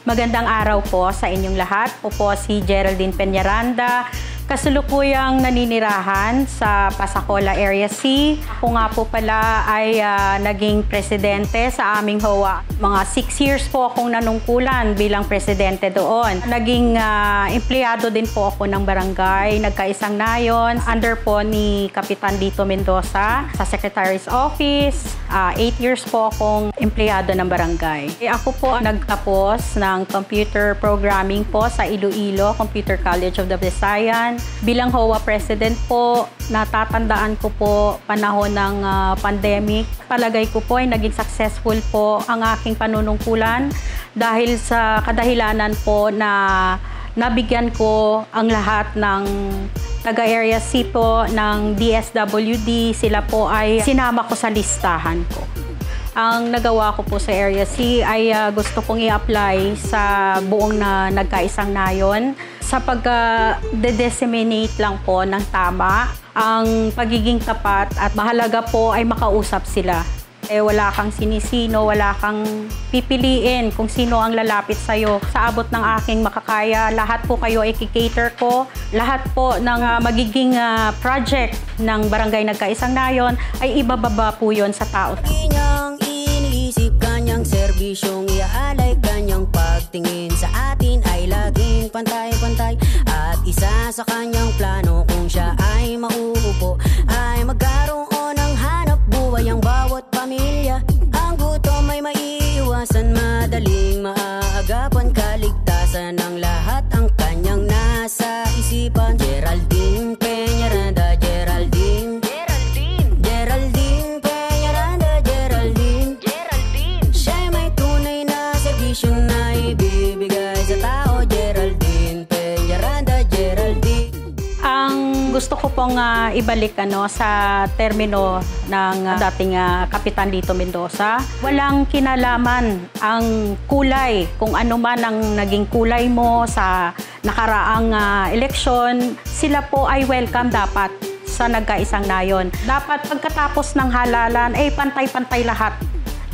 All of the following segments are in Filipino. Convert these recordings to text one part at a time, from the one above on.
Magandang araw po sa inyong lahat. Po si Geraldine Peñaranda, kasulukuyang naninirahan sa Pasacola Area C. Ako nga po pala ay naging presidente sa aming HOA. Mga 6 years po akong nanungkulan bilang presidente doon. Naging empleyado din po ako ng barangay, Nagkaisang Nayon, under po ni Kapitan Lito Mendoza sa Secretary's Office. 8 years po akong empleyado ng barangay. Ako po nagtapos ng computer programming po sa Iloilo Computer College of the Visayan. Bilang HOA President po, natatandaan ko po panahon ng pandemic. Palagay ko po ay naging successful po ang aking panunungkulan dahil sa kadahilanan po na nabigyan ko ang lahat ng taga-Area C po ng DSWD. Sila po ay sinama ko sa listahan ko. Ang nagawa ko po sa Area C ay gusto kong i-apply sa buong Nagkaisang Nayon sa pag-disseminate lang po ng tama, ang pagiging tapat at mahalaga po ay makausap sila. Wala kang sinisino, wala kang pipiliin kung sino ang lalapit sa'yo. Sa abot ng aking makakaya, lahat po kayo ay kikater ko. Lahat po ng magiging project ng Barangay Nagkaisang Nayon ay ibababa po yun sa tao. Kanyang serbisyong iaalay, kanyang pagtingin sa atin ay laging pantay-pantay. At isa sa kanyang plano kung siya ay mauupo ay magkaroon ng hanap buhay ang bawat pamilya. Ang gutom ay maiiwasan, madaling maaagapan, kaligtasan ng lahat ang kanyang nasa isipan. Geraldine Peñaranda, Geraldine na ibibigay sa tao. Geraldine Peñaranda, Geraldine. Ang gusto ko pong ibalik sa termino ng dating Kapitan Lito Mendoza, walang kinalaman ang kulay, kung ano man ang naging kulay mo sa nakaraang eleksyon, sila po ay welcome dapat sa Nagkaisang Nayon. Dapat pagkatapos ng halalan ay pantay-pantay lahat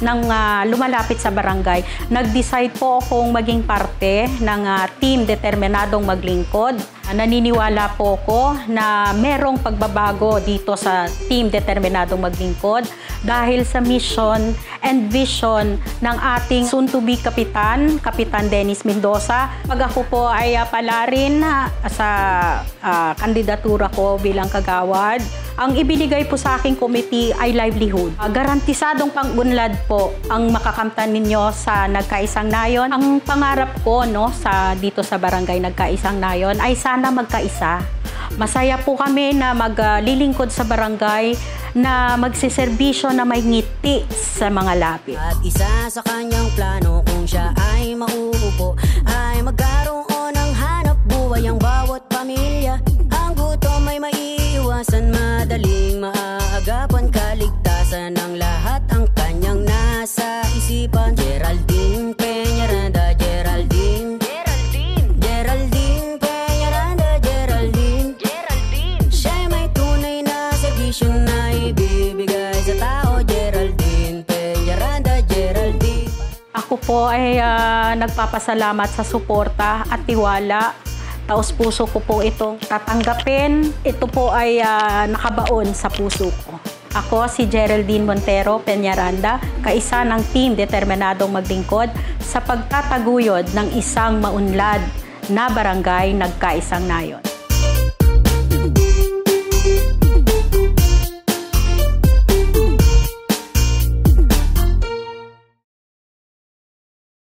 ng lumalapit sa barangay. Nag-decide po akong maging parte ng team determinadong maglingkod. Naniniwala po ko na merong pagbabago dito sa team determinadong maglingkod dahil sa mission and vision ng ating soon-to-be Kapitan Dennis Mendoza. Pag ako po ay palarin sa kandidatura ko bilang kagawad, ang ibinigay po sa aking committee ay livelihood. Garantisadong pang-unlad po ang makakamtan ninyo sa Nagkaisang Nayon. Ang pangarap ko dito sa Barangay Nagkaisang Nayon ay sana magkaisa. Masaya po kami na maglilingkod sa barangay na magsiservisyo na may ngiti sa mga lapit. At isa sa kanyang plano kung siya ay mauupo ay magkaroon ng hanap buhay ang bawat pamilya. Ang gutom ay maiiwasan, madaling maaagapan, kaligtasan ng lahat ang kanyang nasa isipan. Geraldine Peñaranda, Geraldine Peñaranda, Geraldine. Siya'y may tunay na servisyo na ibibigay sa tao. Geraldine Peñaranda, Geraldine. Ako po ay nagpapasalamat sa suporta at tiwala. Taos puso ko po itong tatanggapin. Ito po ay nakabaon sa puso ko. Ako si Geraldine Montero Peñaranda, kaisa ng team determinadong maglingkod sa pagtataguyod ng isang maunlad na Barangay Nagkaisang Nayon.